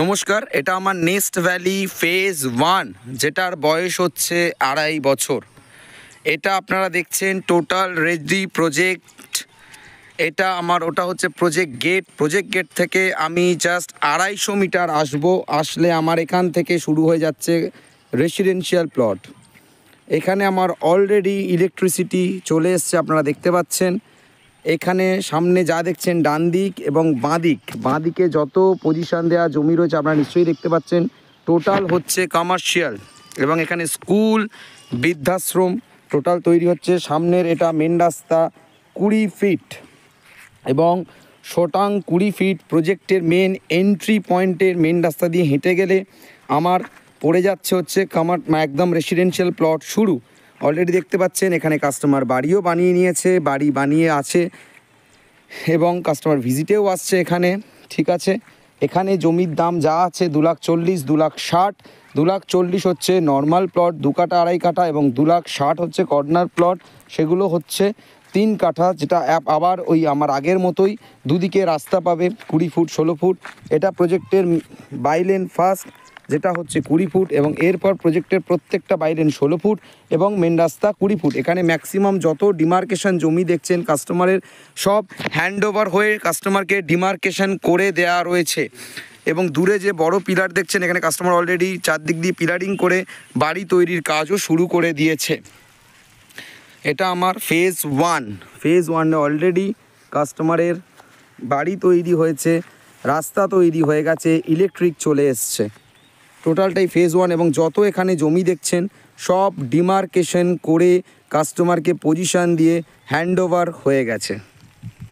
নমস্কার, এটা আমার নেস্ট ভ্যালি ফেজ 1, যেটার বয়স হচ্ছে 2.5 বছর। এটা আপনারা দেখছেন টোটাল রেডি প্রজেক্ট। এটা আমার ওটা হচ্ছে প্রজেক্ট গেট থেকে আমি জাস্ট 250 মিটার আসলে আমার এখান থেকে শুরু হয়ে যাচ্ছে রেসিডেন্সিয়াল প্লট। এখানে আমার অলরেডি ইলেকট্রিসিটি চলে এসছে, আপনারা দেখতে পাচ্ছেন। এখানে সামনে যা দেখছেন ডান দিক এবং বাঁ দিকে যত পজিশন দেওয়া জমি রয়েছে আপনারা নিশ্চয়ই দেখতে পাচ্ছেন। টোটাল হচ্ছে কমার্শিয়াল এবং এখানে স্কুল, বৃদ্ধাশ্রম টোটাল তৈরি হচ্ছে। সামনের এটা মেন রাস্তা 20 ফিট এবং শটাং 20 ফিট প্রজেক্টের মেন এন্ট্রি পয়েন্টের মেন রাস্তা দিয়ে হেঁটে গেলে আমার পড়ে যাচ্ছে হচ্ছে একদম রেসিডেন্সিয়াল প্লট শুরু। অলরেডি দেখতে পাচ্ছেন এখানে কাস্টমার বাড়িও বানিয়ে নিয়েছে, বাড়ি বানিয়ে আছে এবং কাস্টমার ভিজিটেও আসছে এখানে। ঠিক আছে, এখানে জমির দাম যা আছে 2,40,000, 2,60,000। 2,40,000 হচ্ছে নর্মাল প্লট 2 কাঠা 2.5 কাঠা এবং 2,60,000 হচ্ছে কর্নার প্লট, সেগুলো হচ্ছে 3 কাঠা, যেটা আবার ওই আমার আগের মতোই দুদিকে রাস্তা পাবে 20 ফুট 16 ফুট। এটা প্রজেক্টের বাইলেন ফার্স্ট, যেটা হচ্ছে 20 ফুট এবং এরপর প্রজেক্টের প্রত্যেকটা বাইলেন 16 ফুট এবং মেন রাস্তা 20 ফুট। এখানে ম্যাক্সিমাম যত ডিমার্কেশন জমি দেখছেন কাস্টমারের সব হ্যান্ডওভার হয়ে কাস্টমারকে ডিমার্কেশন করে দেওয়া রয়েছে। এবং দূরে যে বড় পিলার দেখছেন এখানে কাস্টমার অলরেডি চারদিক দিয়ে পিলারিং করে বাড়ি তৈরির কাজও শুরু করে দিয়েছে। এটা আমার ফেজ 1 অলরেডি কাস্টমারের বাড়ি তৈরি হয়েছে, রাস্তা তৈরি হয়ে গেছে, ইলেকট্রিক চলে এসছে। টোটালটাই ফেজ 1 এবং যত এখানে জমি দেখছেন সব ডিমার্কেশন করে কাস্টমারকে পজিশন দিয়ে হ্যান্ডওভার হয়ে গেছে।